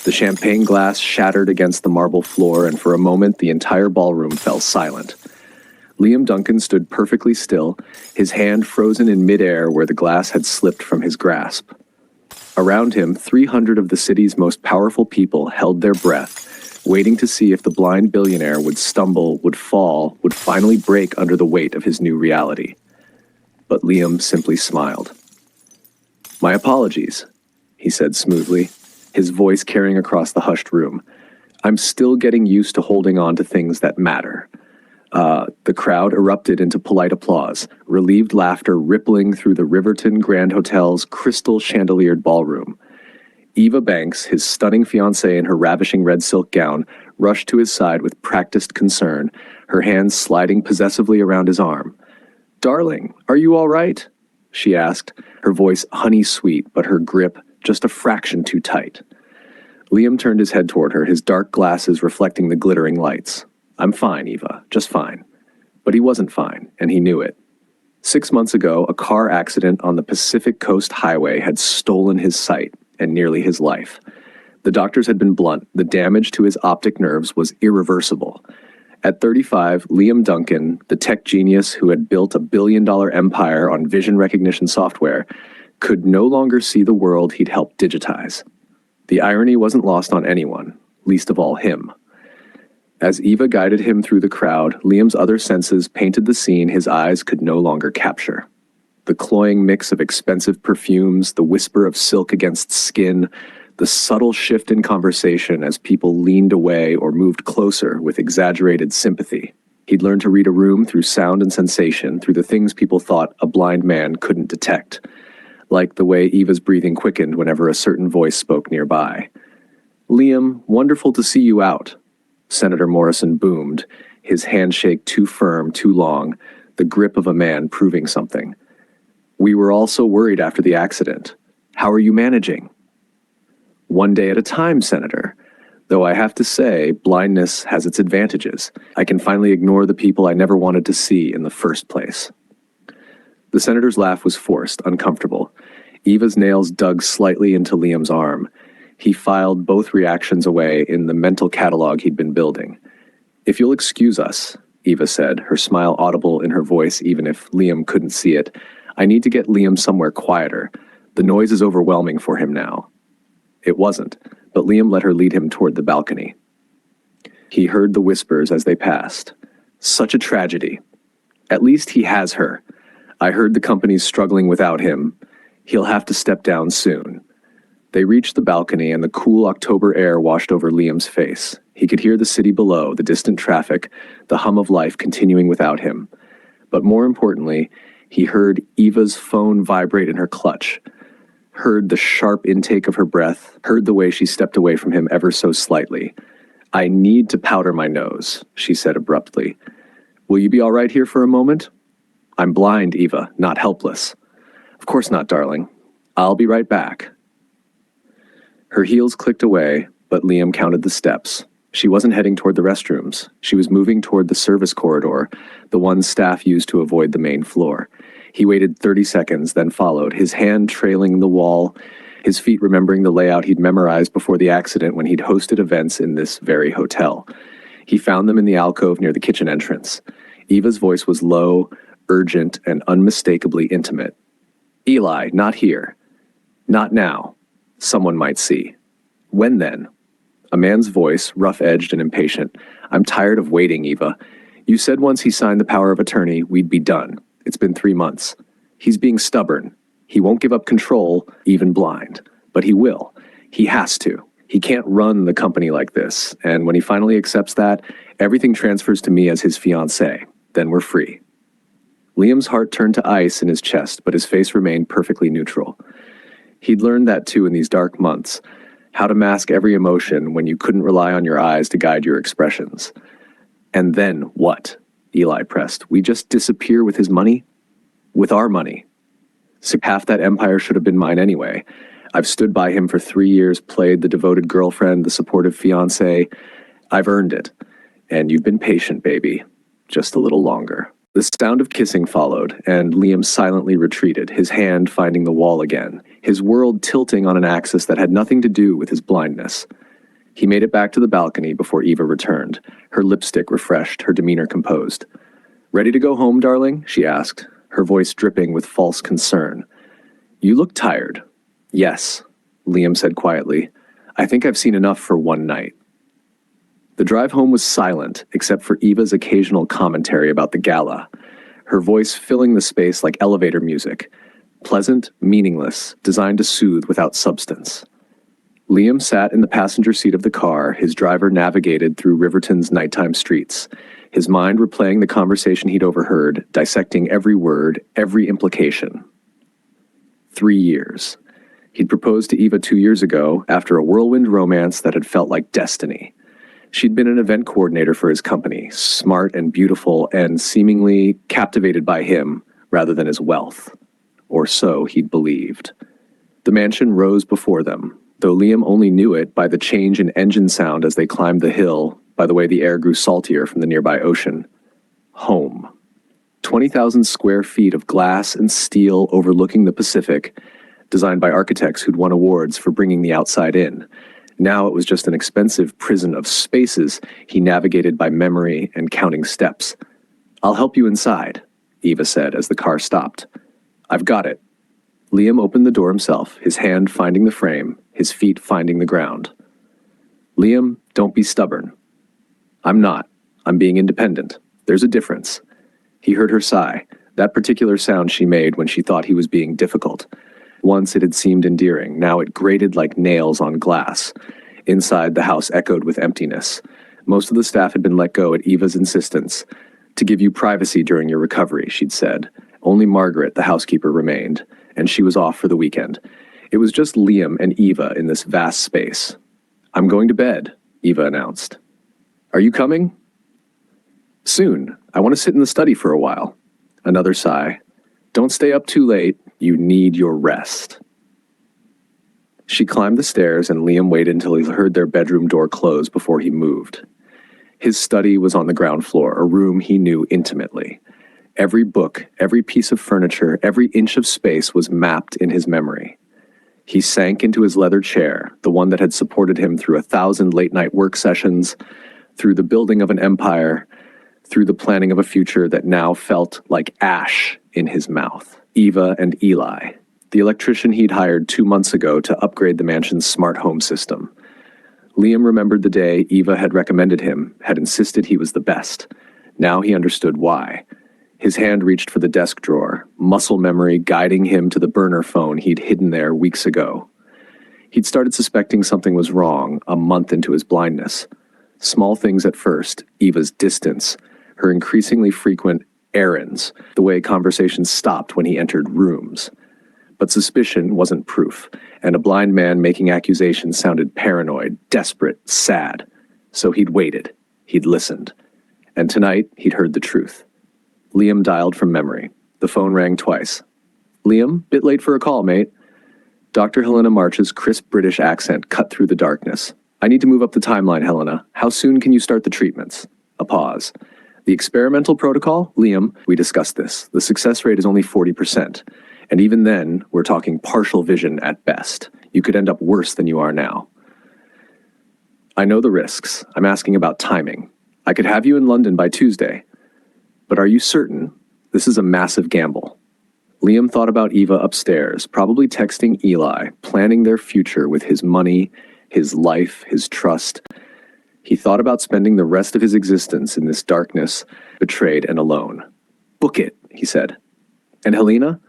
The champagne glass shattered against the marble floor, and for a moment the entire ballroom fell silent. Liam Duncan stood perfectly still, his hand frozen in midair where the glass had slipped from his grasp. Around him, 300 of the city's most powerful people held their breath, waiting to see if the blind billionaire would stumble, would fall, would finally break under the weight of his new reality. But Liam simply smiled. "My apologies," he said smoothly, his voice carrying across the hushed room. "I'm still getting used to holding on to things that matter." The crowd erupted into polite applause, relieved laughter rippling through the Riverton Grand Hotel's crystal chandeliered ballroom. Eva Banks, his stunning fiancée in her ravishing red silk gown, rushed to his side with practiced concern, her hands sliding possessively around his arm. "Darling, are you all right?" she asked, her voice honey-sweet, but her grip just a fraction too tight. Liam turned his head toward her, his dark glasses reflecting the glittering lights. "I'm fine, Eva, just fine." But he wasn't fine, and he knew it. 6 months ago, a car accident on the Pacific Coast Highway had stolen his sight and nearly his life. The doctors had been blunt. The damage to his optic nerves was irreversible. At 35, Liam Duncan, the tech genius who had built a billion-dollar empire on vision recognition software, could no longer see the world he'd helped digitize. The irony wasn't lost on anyone, least of all him. As Eva guided him through the crowd, Liam's other senses painted the scene his eyes could no longer capture. The cloying mix of expensive perfumes, the whisper of silk against skin, the subtle shift in conversation as people leaned away or moved closer with exaggerated sympathy. He'd learned to read a room through sound and sensation, through the things people thought a blind man couldn't detect, like the way Eva's breathing quickened whenever a certain voice spoke nearby. "Liam, wonderful to see you out," Senator Morrison boomed, his handshake too firm, too long, the grip of a man proving something. "We were all so worried after the accident. How are you managing?" "One day at a time, Senator. Though I have to say, blindness has its advantages. I can finally ignore the people I never wanted to see in the first place." The senator's laugh was forced, uncomfortable. Eva's nails dug slightly into Liam's arm. He filed both reactions away in the mental catalog he'd been building. "If you'll excuse us," Eva said, her smile audible in her voice even if Liam couldn't see it, "I need to get Liam somewhere quieter. The noise is overwhelming for him now." It wasn't, but Liam let her lead him toward the balcony. He heard the whispers as they passed. "Such a tragedy. At least he has her. I heard the company's struggling without him. He'll have to step down soon." They reached the balcony, and the cool October air washed over Liam's face. He could hear the city below, the distant traffic, the hum of life continuing without him. But more importantly, he heard Eva's phone vibrate in her clutch, heard the sharp intake of her breath, heard the way she stepped away from him ever so slightly. "I need to powder my nose," she said abruptly. "Will you be all right here for a moment?" "I'm blind, Eva, not helpless." "Of course not, darling. I'll be right back." Her heels clicked away, but Liam counted the steps. She wasn't heading toward the restrooms. She was moving toward the service corridor, the one staff used to avoid the main floor. He waited 30 seconds, then followed, his hand trailing the wall, his feet remembering the layout he'd memorized before the accident when he'd hosted events in this very hotel. He found them in the alcove near the kitchen entrance. Eva's voice was low, urgent, and unmistakably intimate. "Eli, not here. Not now. Someone might see." "When then?" A man's voice, rough-edged and impatient. "I'm tired of waiting, Eva. You said once he signed the power of attorney, we'd be done. It's been 3 months. He's being stubborn. He won't give up control, even blind. But he will. He has to. He can't run the company like this. And when he finally accepts that, everything transfers to me as his fiancée. Then we're free." Liam's heart turned to ice in his chest, but his face remained perfectly neutral. He'd learned that too in these dark months, how to mask every emotion when you couldn't rely on your eyes to guide your expressions. "And then what?" Eli pressed. "We just disappear with his money?" "With our money. Half that empire should have been mine anyway. I've stood by him for 3 years, played the devoted girlfriend, the supportive fiancée. I've earned it. And you've been patient, baby. Just a little longer." The sound of kissing followed, and Liam silently retreated, his hand finding the wall again, his world tilting on an axis that had nothing to do with his blindness. He made it back to the balcony before Eva returned, her lipstick refreshed, her demeanor composed. "Ready to go home, darling?" she asked, her voice dripping with false concern. "You look tired." "Yes," Liam said quietly. "I think I've seen enough for one night." The drive home was silent, except for Eva's occasional commentary about the gala, her voice filling the space like elevator music, pleasant, meaningless, designed to soothe without substance. Liam sat in the passenger seat of the car, his driver navigated through Riverton's nighttime streets, his mind replaying the conversation he'd overheard, dissecting every word, every implication. 3 years. He'd proposed to Eva 2 years ago, after a whirlwind romance that had felt like destiny. She'd been an event coordinator for his company, smart and beautiful and seemingly captivated by him rather than his wealth. Or so he'd believed. The mansion rose before them, though Liam only knew it by the change in engine sound as they climbed the hill, by the way the air grew saltier from the nearby ocean. Home. 20,000 square feet of glass and steel overlooking the Pacific, designed by architects who'd won awards for bringing the outside in. Now it was just an expensive prison of spaces he navigated by memory and counting steps. "I'll help you inside," Eva said as the car stopped. "I've got it." Liam opened the door himself, his hand finding the frame, his feet finding the ground. "Liam, don't be stubborn." "I'm not. I'm being independent. There's a difference." He heard her sigh, that particular sound she made when she thought he was being difficult. Once it had seemed endearing, now it grated like nails on glass. Inside, the house echoed with emptiness. Most of the staff had been let go at Eva's insistence. "To give you privacy during your recovery," she'd said. Only Margaret, the housekeeper, remained, and she was off for the weekend. It was just Liam and Eva in this vast space. "I'm going to bed," Eva announced. "Are you coming?" "Soon. I want to sit in the study for a while." Another sigh. "Don't stay up too late. You need your rest." She climbed the stairs and Liam waited until he heard their bedroom door close before he moved. His study was on the ground floor, a room he knew intimately. Every book, every piece of furniture, every inch of space was mapped in his memory. He sank into his leather chair, the one that had supported him through 1,000 late-night work sessions, through the building of an empire, through the planning of a future that now felt like ash in his mouth. Eva and Eli, the electrician he'd hired 2 months ago to upgrade the mansion's smart home system. Liam remembered the day Eva had recommended him, had insisted he was the best. Now he understood why. His hand reached for the desk drawer, muscle memory guiding him to the burner phone he'd hidden there weeks ago. He'd started suspecting something was wrong a month into his blindness. Small things at first, Eva's distance, her increasingly frequent errands, the way conversations stopped when he entered rooms. But suspicion wasn't proof, and a blind man making accusations sounded paranoid, desperate, sad. So he'd waited. He'd listened. And tonight, he'd heard the truth. Liam dialed from memory. The phone rang twice. "Liam, bit late for a call, mate." Dr. Helena March's crisp British accent cut through the darkness. "I need to move up the timeline, Helena. How soon can you start the treatments?" A pause. "The experimental protocol? Liam, we discussed this. The success rate is only 40%. And even then, we're talking partial vision at best. You could end up worse than you are now." "I know the risks. I'm asking about timing. I could have you in London by Tuesday. But are you certain? This is a massive gamble." Liam thought about Eva upstairs, probably texting Eli, planning their future with his money, his life, his trust. He thought about spending the rest of his existence in this darkness, betrayed and alone. "Book it," he said. "And Helena?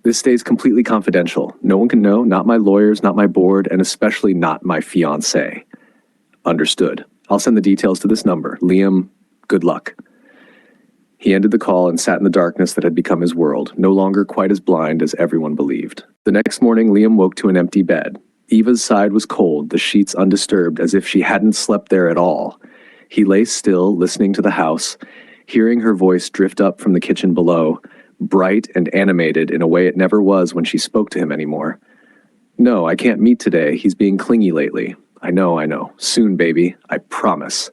This stays completely confidential. No one can know, not my lawyers, not my board, and especially not my fiancée." "Understood. I'll send the details to this number. Liam, good luck." He ended the call and sat in the darkness that had become his world, no longer quite as blind as everyone believed. The next morning, Liam woke to an empty bed. Eva's side was cold, the sheets undisturbed, as if she hadn't slept there at all. He lay still, listening to the house, hearing her voice drift up from the kitchen below, bright and animated in a way it never was when she spoke to him anymore. "No, I can't meet today. He's being clingy lately." I know. Soon, baby. I promise."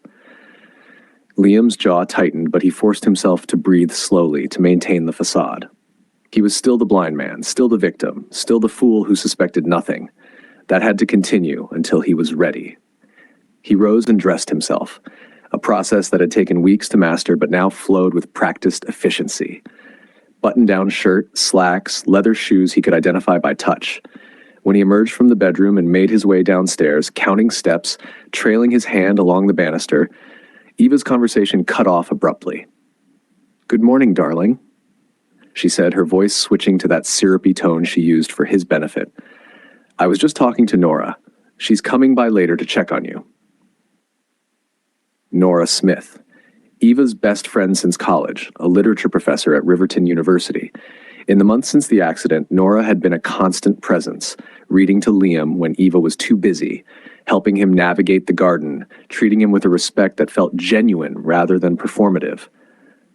Liam's jaw tightened, but he forced himself to breathe slowly to maintain the facade. He was still the blind man, still the victim, still the fool who suspected nothing. That had to continue until he was ready. He rose and dressed himself, a process that had taken weeks to master but now flowed with practiced efficiency. Button-down shirt, slacks, leather shoes he could identify by touch. When he emerged from the bedroom and made his way downstairs, counting steps, trailing his hand along the banister, Eva's conversation cut off abruptly. "Good morning, darling," she said, her voice switching to that syrupy tone she used for his benefit. "I was just talking to Nora. She's coming by later to check on you." Nora Smith, Eva's best friend since college, a literature professor at Riverton University. In the months since the accident, Nora had been a constant presence, reading to Liam when Eva was too busy, helping him navigate the garden, treating him with a respect that felt genuine rather than performative.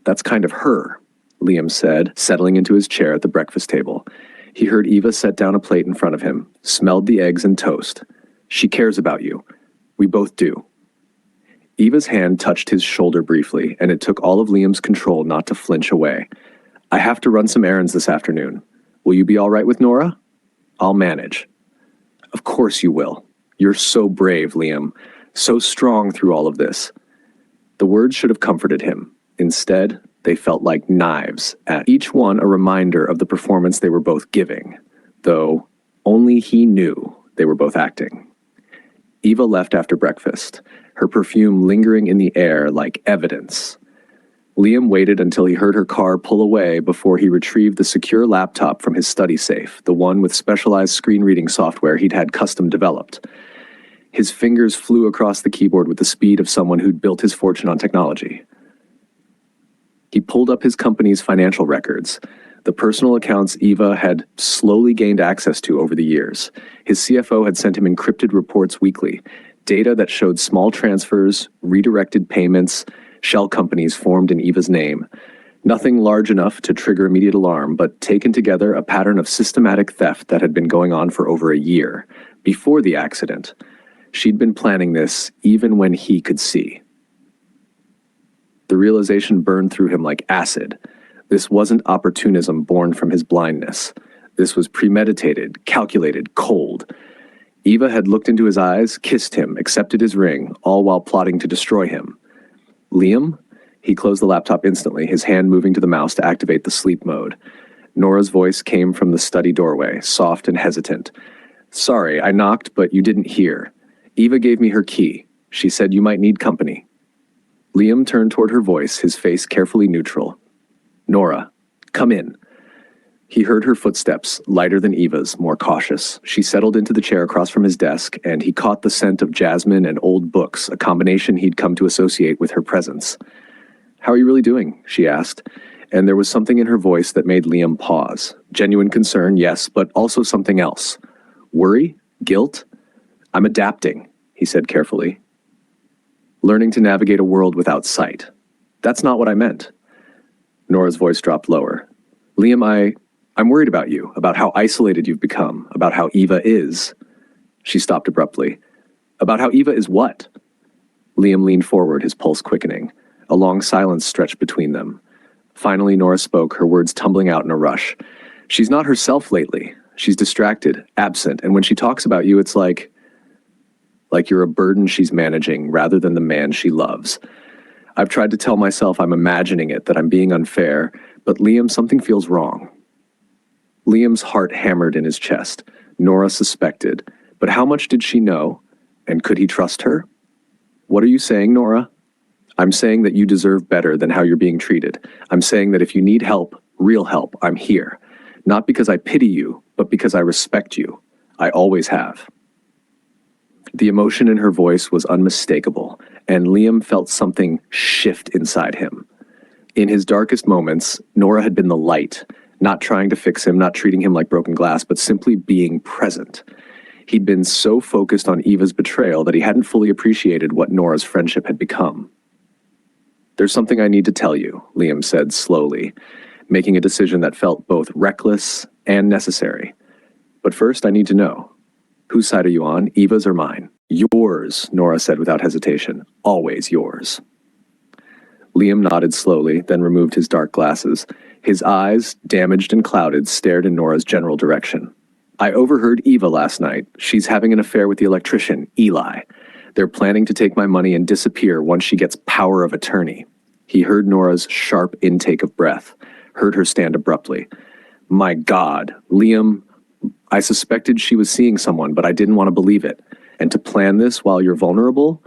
"That's kind of her," Liam said, settling into his chair at the breakfast table. He heard Eva set down a plate in front of him, smelled the eggs and toast. "She cares about you. We both do." Eva's hand touched his shoulder briefly, and it took all of Liam's control not to flinch away. "I have to run some errands this afternoon. Will you be all right with Nora?" "I'll manage." "Of course you will. You're so brave, Liam. So strong through all of this." The words should have comforted him. Instead, they felt like knives, at each one a reminder of the performance they were both giving, though only he knew they were both acting. Eva left after breakfast, her perfume lingering in the air like evidence. Liam waited until he heard her car pull away before he retrieved the secure laptop from his study safe, the one with specialized screen reading software he'd had custom developed. His fingers flew across the keyboard with the speed of someone who'd built his fortune on technology. He pulled up his company's financial records, the personal accounts Eva had slowly gained access to over the years. His CFO had sent him encrypted reports weekly, data that showed small transfers, redirected payments, shell companies formed in Eva's name. Nothing large enough to trigger immediate alarm, but taken together a pattern of systematic theft that had been going on for over a year, before the accident. She'd been planning this even when he could see. The realization burned through him like acid. This wasn't opportunism born from his blindness. This was premeditated, calculated, cold. Eva had looked into his eyes, kissed him, accepted his ring, all while plotting to destroy him. "Liam?" He closed the laptop instantly, his hand moving to the mouse to activate the sleep mode. Nora's voice came from the study doorway, soft and hesitant. "Sorry, I knocked, but you didn't hear. Eva gave me her key. She said you might need company." Liam turned toward her voice, his face carefully neutral. "Nora, come in." He heard her footsteps, lighter than Eva's, more cautious. She settled into the chair across from his desk, and he caught the scent of jasmine and old books, a combination he'd come to associate with her presence. "How are you really doing?" she asked, and there was something in her voice that made Liam pause. Genuine concern, yes, but also something else. Worry? Guilt? "I'm adapting," he said carefully. "Learning to navigate a world without sight. That's not what I meant." Nora's voice dropped lower. "Liam, I'm worried about you, about how isolated you've become, about how Eva is." She stopped abruptly. "About how Eva is what?" Liam leaned forward, his pulse quickening. A long silence stretched between them. Finally, Nora spoke, her words tumbling out in a rush. "She's not herself lately. She's distracted, absent, and when she talks about you, it's like you're a burden she's managing rather than the man she loves. I've tried to tell myself I'm imagining it, that I'm being unfair, but Liam, something feels wrong." Liam's heart hammered in his chest. Nora suspected, but how much did she know? And could he trust her? "What are you saying, Nora?" "I'm saying that you deserve better than how you're being treated. I'm saying that if you need help, real help, I'm here. Not because I pity you, but because I respect you. I always have." The emotion in her voice was unmistakable, and Liam felt something shift inside him. In his darkest moments, Nora had been the light, not trying to fix him, not treating him like broken glass, but simply being present. He'd been so focused on Eva's betrayal that he hadn't fully appreciated what Nora's friendship had become. "There's something I need to tell you," Liam said slowly, making a decision that felt both reckless and necessary. "But first, I need to know. Whose side are you on, Eva's or mine?" "Yours," Nora said without hesitation. "Always yours." Liam nodded slowly, then removed his dark glasses. His eyes, damaged and clouded, stared in Nora's general direction. "I overheard Eva last night. She's having an affair with the electrician, Eli. They're planning to take my money and disappear once she gets power of attorney. He heard Nora's sharp intake of breath, heard her stand abruptly. My God, Liam, I suspected she was seeing someone, but I didn't want to believe it. And to plan this while you're vulnerable?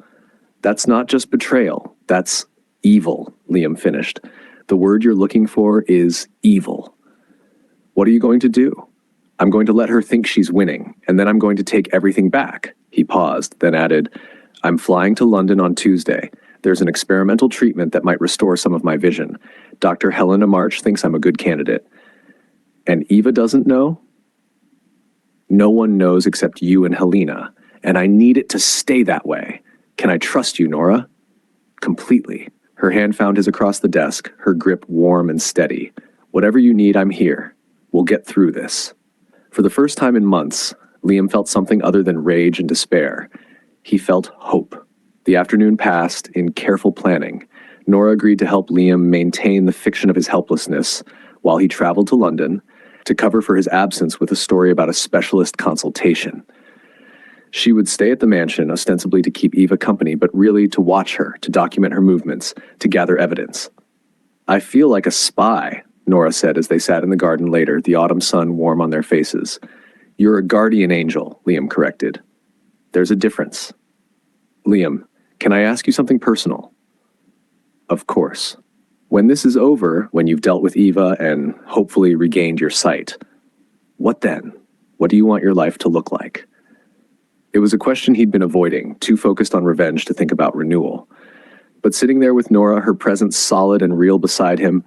That's not just betrayal, that's evil, Liam finished. The word you're looking for is evil. What are you going to do? I'm going to let her think she's winning, and then I'm going to take everything back. He paused, then added, I'm flying to London on Tuesday. There's an experimental treatment that might restore some of my vision. Dr. Helena March thinks I'm a good candidate. And Eva doesn't know? No one knows except you and Helena, and I need it to stay that way. Can I trust you, Nora? Completely. Her hand found his across the desk, her grip warm and steady. Whatever you need, I'm here. We'll get through this. For the first time in months, Liam felt something other than rage and despair. He felt hope. The afternoon passed in careful planning. Nora agreed to help Liam maintain the fiction of his helplessness while he traveled to London to cover for his absence with a story about a specialist consultation. She would stay at the mansion, ostensibly to keep Eva company, but really to watch her, to document her movements, to gather evidence. I feel like a spy, Nora said as they sat in the garden later, the autumn sun warm on their faces. You're a guardian angel, Liam corrected. There's a difference. Liam, can I ask you something personal? Of course. When this is over, when you've dealt with Eva and hopefully regained your sight, what then? What do you want your life to look like? It was a question he'd been avoiding, too focused on revenge to think about renewal. But sitting there with Nora, her presence solid and real beside him,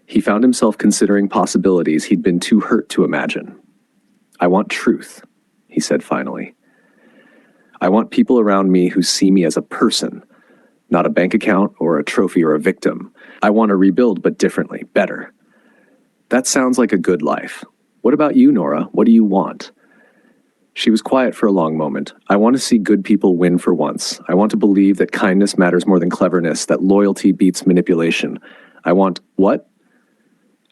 he found himself considering possibilities he'd been too hurt to imagine. I want truth, he said finally. I want people around me who see me as a person, not a bank account or a trophy or a victim. I want to rebuild, but differently, better. That sounds like a good life. What about you, Nora? What do you want? She was quiet for a long moment. I want to see good people win for once. I want to believe that kindness matters more than cleverness, that loyalty beats manipulation. I want what?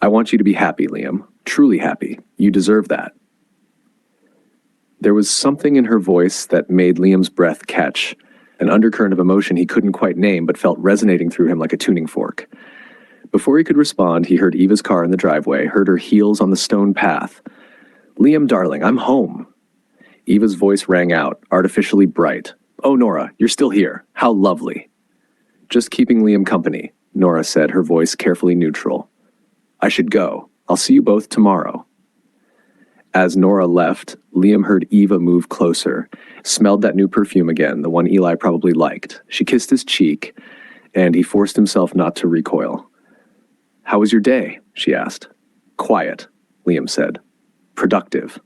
I want you to be happy, Liam. Truly happy. You deserve that. There was something in her voice that made Liam's breath catch, an undercurrent of emotion he couldn't quite name but felt resonating through him like a tuning fork. Before he could respond, he heard Eva's car in the driveway, heard her heels on the stone path. Liam, darling, I'm home. Eva's voice rang out, artificially bright. Oh, Nora, you're still here. How lovely. Just keeping Liam company, Nora said, her voice carefully neutral. I should go. I'll see you both tomorrow. As Nora left, Liam heard Eva move closer, smelled that new perfume again, the one Eli probably liked. She kissed his cheek, and he forced himself not to recoil. How was your day? She asked. Quiet, Liam said. Productive.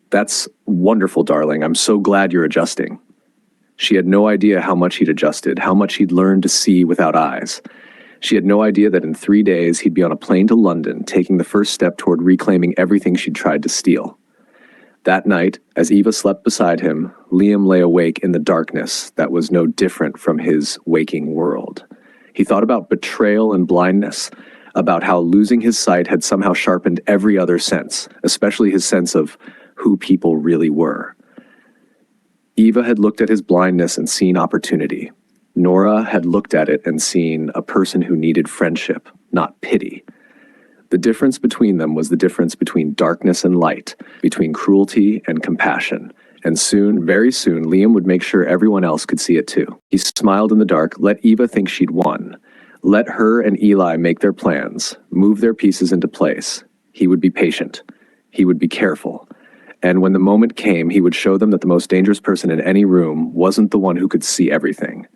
That's wonderful, darling. I'm so glad you're adjusting. She had no idea how much he'd adjusted, how much he'd learned to see without eyes. She had no idea that in 3 days he'd be on a plane to London, taking the first step toward reclaiming everything she'd tried to steal. That night, as Eva slept beside him, Liam lay awake in the darkness that was no different from his waking world. He thought about betrayal and blindness, about how losing his sight had somehow sharpened every other sense, especially his sense of who people really were. Eva had looked at his blindness and seen opportunity. Nora had looked at it and seen a person who needed friendship, not pity. The difference between them was the difference between darkness and light, between cruelty and compassion. And soon, very soon, Liam would make sure everyone else could see it too. He smiled in the dark, let Eva think she'd won. Let her and Eli make their plans, move their pieces into place. He would be patient. He would be careful. And when the moment came, he would show them that the most dangerous person in any room wasn't the one who could see everything.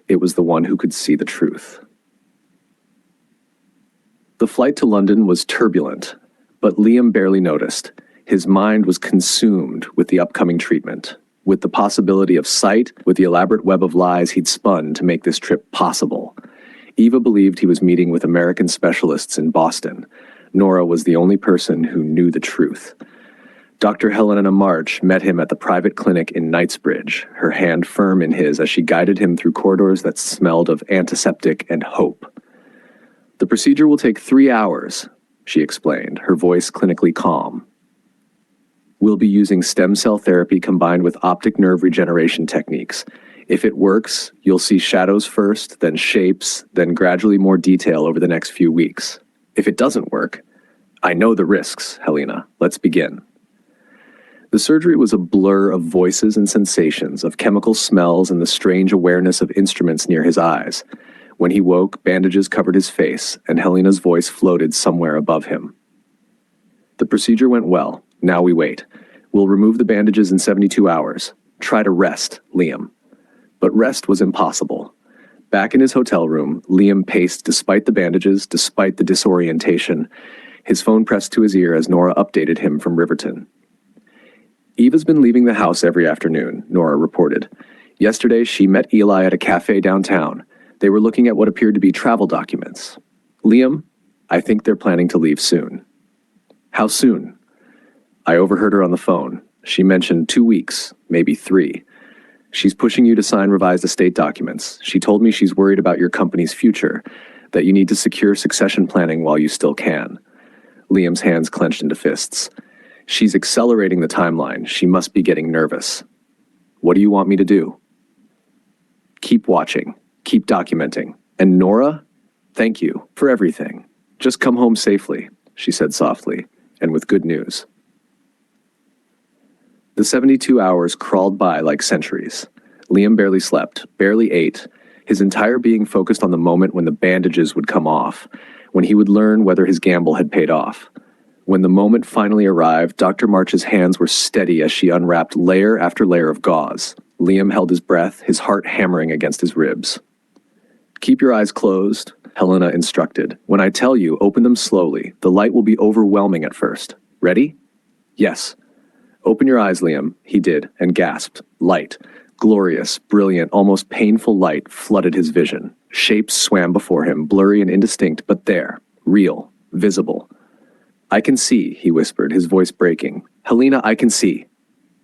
It was the one who could see the truth. The flight to London was turbulent, but Liam barely noticed. His mind was consumed with the upcoming treatment, with the possibility of sight, with the elaborate web of lies he'd spun to make this trip possible. Eva believed he was meeting with American specialists in Boston. Nora was the only person who knew the truth. Dr. Helena March met him at the private clinic in Knightsbridge, her hand firm in his as she guided him through corridors that smelled of antiseptic and hope. The procedure will take 3 hours, she explained, her voice clinically calm. We'll be using stem cell therapy combined with optic nerve regeneration techniques. If it works, you'll see shadows first, then shapes, then gradually more detail over the next few weeks. If it doesn't work, I know the risks, Helena. Let's begin. The surgery was a blur of voices and sensations, of chemical smells and the strange awareness of instruments near his eyes. When he woke, bandages covered his face, and Helena's voice floated somewhere above him. The procedure went well. Now we wait. We'll remove the bandages in 72 hours. Try to rest, Liam. But rest was impossible. Back in his hotel room, Liam paced despite the bandages, despite the disorientation, his phone pressed to his ear as Nora updated him from Riverton. Eva's been leaving the house every afternoon, Nora reported. Yesterday, she met Eli at a cafe downtown. They were looking at what appeared to be travel documents. Liam, I think they're planning to leave soon. How soon? I overheard her on the phone. She mentioned 2 weeks, maybe 3. She's pushing you to sign revised estate documents. She told me she's worried about your company's future, that you need to secure succession planning while you still can. Liam's hands clenched into fists. She's accelerating the timeline. She must be getting nervous. What do you want me to do? Keep watching. Keep documenting. And Nora, thank you for everything. Just come home safely, she said softly, and with good news. The 72 hours crawled by like centuries. Liam barely slept, barely ate, his entire being focused on the moment when the bandages would come off, when he would learn whether his gamble had paid off. When the moment finally arrived, Dr. March's hands were steady as she unwrapped layer after layer of gauze. Liam held his breath, his heart hammering against his ribs. Keep your eyes closed, Helena instructed. When I tell you, open them slowly. The light will be overwhelming at first. Ready? Yes. Open your eyes, Liam. He did, and gasped. Light. Glorious, brilliant, almost painful light flooded his vision. Shapes swam before him, blurry and indistinct, but there. Real. Visible. I can see, he whispered, his voice breaking. Helena, I can see.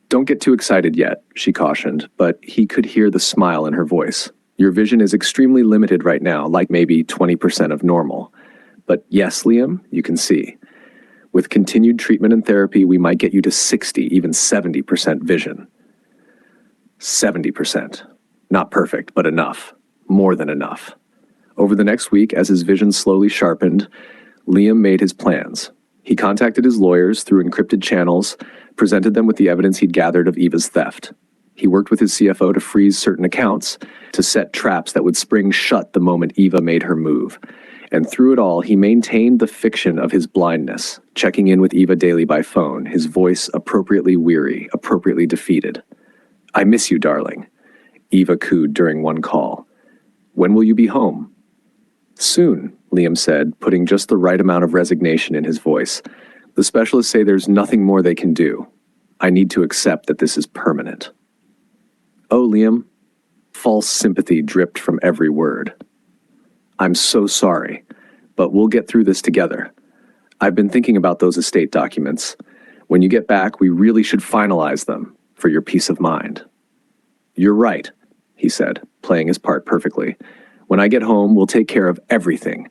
Don't get too excited yet, she cautioned, but he could hear the smile in her voice. Your vision is extremely limited right now, like maybe 20% of normal. But yes, Liam, you can see. With continued treatment and therapy, we might get you to 60, even 70% vision. 70%. Not perfect, but enough. More than enough. Over the next week, as his vision slowly sharpened, Liam made his plans. He contacted his lawyers through encrypted channels, presented them with the evidence he'd gathered of Eva's theft. He worked with his CFO to freeze certain accounts, to set traps that would spring shut the moment Eva made her move. And through it all, he maintained the fiction of his blindness, checking in with Eva daily by phone, his voice appropriately weary, appropriately defeated. I miss you, darling, Eva cooed during one call. When will you be home? Soon, Liam said, putting just the right amount of resignation in his voice. The specialists say there's nothing more they can do. I need to accept that this is permanent. Oh, Liam. False sympathy dripped from every word. I'm so sorry, but we'll get through this together. I've been thinking about those estate documents. When you get back, we really should finalize them for your peace of mind. You're right, he said, playing his part perfectly. When I get home, we'll take care of everything.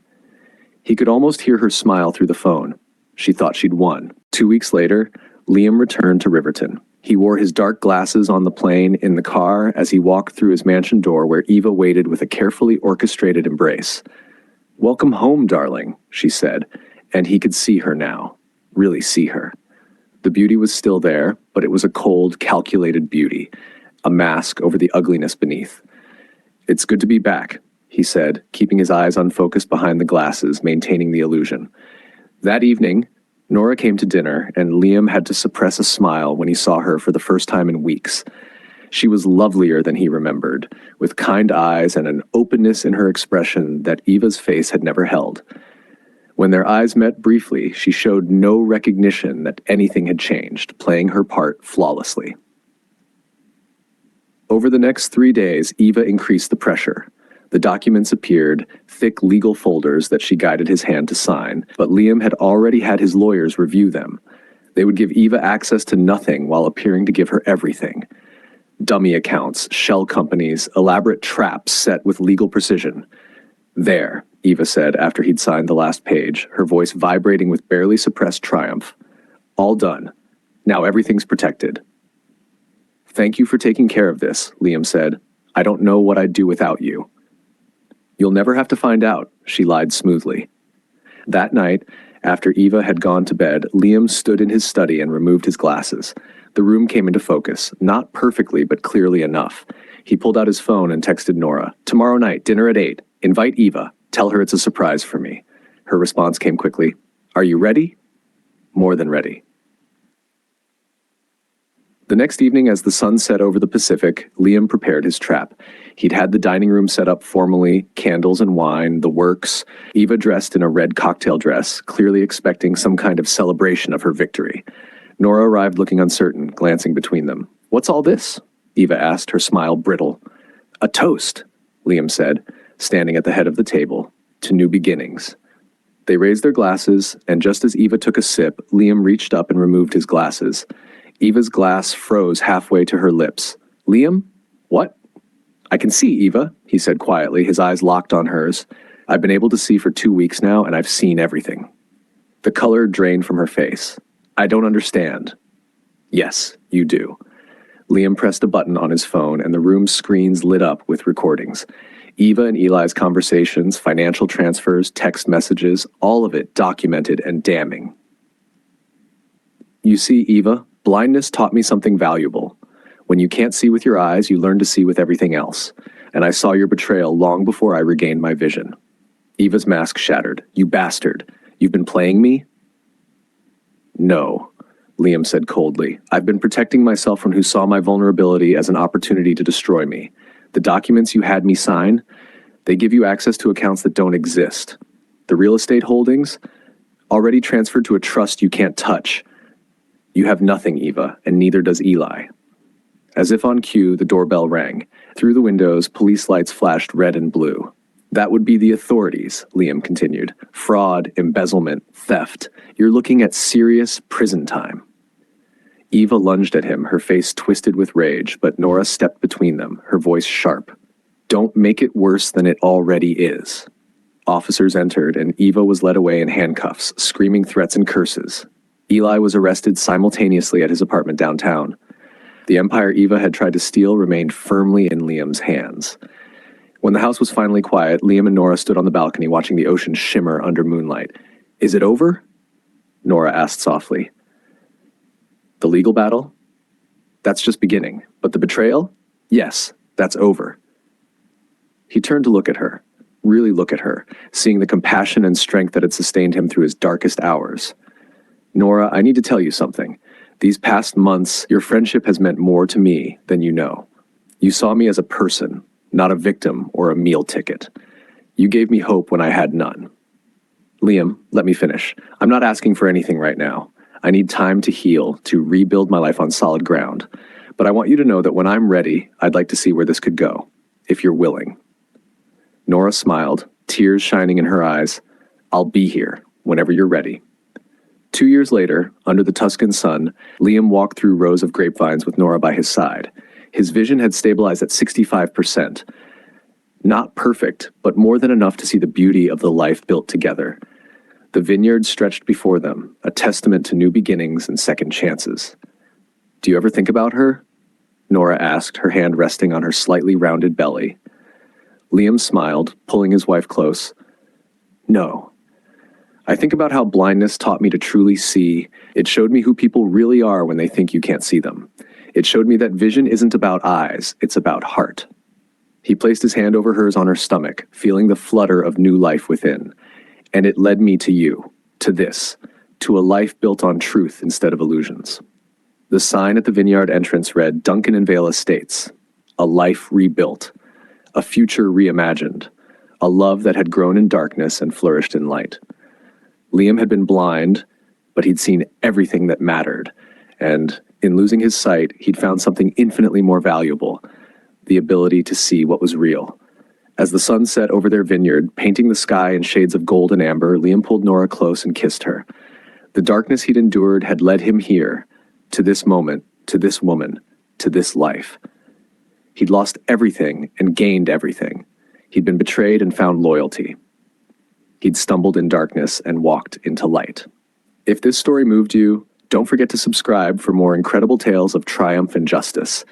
He could almost hear her smile through the phone. She thought she'd won. 2 weeks later, Liam returned to Riverton. He wore his dark glasses on the plane in the car as he walked through his mansion door where Eva waited with a carefully orchestrated embrace. Welcome home, darling, she said, and he could see her now. Really see her. The beauty was still there, but it was a cold, calculated beauty, a mask over the ugliness beneath. It's good to be back, he said, keeping his eyes unfocused behind the glasses, maintaining the illusion. That evening, Nora came to dinner, and Liam had to suppress a smile when he saw her for the first time in weeks. She was lovelier than he remembered, with kind eyes and an openness in her expression that Eva's face had never held. When their eyes met briefly, she showed no recognition that anything had changed, playing her part flawlessly. Over the next 3 days, Eva increased the pressure. The documents appeared, thick legal folders that she guided his hand to sign, but Liam had already had his lawyers review them. They would give Eva access to nothing while appearing to give her everything. Dummy accounts, shell companies, elaborate traps set with legal precision. There, Eva said after he'd signed the last page, her voice vibrating with barely suppressed triumph. All done. Now everything's protected. Thank you for taking care of this, Liam said. I don't know what I'd do without you. You'll never have to find out, she lied smoothly. That night, after Eva had gone to bed, Liam stood in his study and removed his glasses. The room came into focus, not perfectly, but clearly enough. He pulled out his phone and texted Nora, "Tomorrow night, dinner at 8. Invite Eva. Tell her it's a surprise for me." Her response came quickly. "Are you ready?" "More than ready." The next evening, as the sun set over the Pacific, Liam prepared his trap. He'd had the dining room set up formally, candles and wine, the works, Eva dressed in a red cocktail dress, clearly expecting some kind of celebration of her victory. Nora arrived looking uncertain, glancing between them. "What's all this?" Eva asked, her smile brittle. "A toast," Liam said, standing at the head of the table, "to new beginnings." They raised their glasses, and just as Eva took a sip, Liam reached up and removed his glasses. Eva's glass froze halfway to her lips. "Liam? What?" "I can see, Eva," he said quietly, his eyes locked on hers. "I've been able to see for 2 weeks now, and I've seen everything." The color drained from her face. "I don't understand." "Yes, you do." Liam pressed a button on his phone, and the room's screens lit up with recordings. Eva and Eli's conversations, financial transfers, text messages, all of it documented and damning. "You see, Eva, blindness taught me something valuable. When you can't see with your eyes, you learn to see with everything else. And I saw your betrayal long before I regained my vision." Eva's mask shattered. "You bastard. You've been playing me?" "No," Liam said coldly. "I've been protecting myself from who saw my vulnerability as an opportunity to destroy me. The documents you had me sign, they give you access to accounts that don't exist. The real estate holdings, already transferred to a trust you can't touch. You have nothing, Eva, and neither does Eli." As if on cue, the doorbell rang. Through the windows, police lights flashed red and blue. "That would be the authorities," Liam continued. "Fraud, embezzlement, theft. You're looking at serious prison time." Eva lunged at him, her face twisted with rage, but Nora stepped between them, her voice sharp. "Don't make it worse than it already is." Officers entered, and Eva was led away in handcuffs, screaming threats and curses. Eli was arrested simultaneously at his apartment downtown. The empire Eva had tried to steal remained firmly in Liam's hands. When the house was finally quiet, Liam and Nora stood on the balcony watching the ocean shimmer under moonlight. "Is it over?" Nora asked softly. "The legal battle? That's just beginning. But the betrayal? Yes, that's over." He turned to look at her, really look at her, seeing the compassion and strength that had sustained him through his darkest hours. "Nora, I need to tell you something. These past months, your friendship has meant more to me than you know. You saw me as a person, not a victim or a meal ticket. You gave me hope when I had none." "Liam, let me finish. I'm not asking for anything right now. I need time to heal, to rebuild my life on solid ground. But I want you to know that when I'm ready, I'd like to see where this could go, if you're willing." Nora smiled, tears shining in her eyes. "I'll be here, whenever you're ready." 2 years later, under the Tuscan sun, Liam walked through rows of grapevines with Nora by his side. His vision had stabilized at 65%. Not perfect, but more than enough to see the beauty of the life built together. The vineyard stretched before them, a testament to new beginnings and second chances. "Do you ever think about her?" Nora asked, her hand resting on her slightly rounded belly. Liam smiled, pulling his wife close. "No. I think about how blindness taught me to truly see. It showed me who people really are when they think you can't see them. It showed me that vision isn't about eyes, it's about heart." He placed his hand over hers on her stomach, feeling the flutter of new life within. "And it led me to you, to this, to a life built on truth instead of illusions." The sign at the vineyard entrance read, "Duncan and Vale Estates. A life rebuilt. A future reimagined. A love that had grown in darkness and flourished in light." Liam had been blind, but he'd seen everything that mattered. And in losing his sight, he'd found something infinitely more valuable, the ability to see what was real. As the sun set over their vineyard, painting the sky in shades of gold and amber, Liam pulled Nora close and kissed her. The darkness he'd endured had led him here, to this moment, to this woman, to this life. He'd lost everything and gained everything. He'd been betrayed and found loyalty. He'd stumbled in darkness and walked into light. If this story moved you, Don't forget to subscribe for more incredible tales of triumph and justice.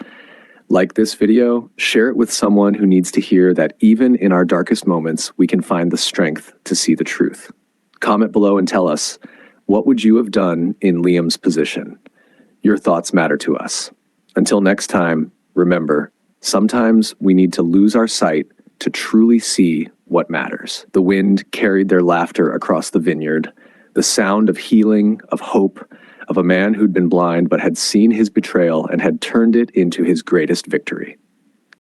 Like this video, share it with someone who needs to hear that even in our darkest moments, we can find the strength to see the truth. Comment below and tell us, what would you have done in Liam's position? Your thoughts matter to us. Until next time, remember, sometimes we need to lose our sight to truly see what matters. The wind carried their laughter across the vineyard, the sound of healing, of hope, of a man who'd been blind but had seen his betrayal and had turned it into his greatest victory.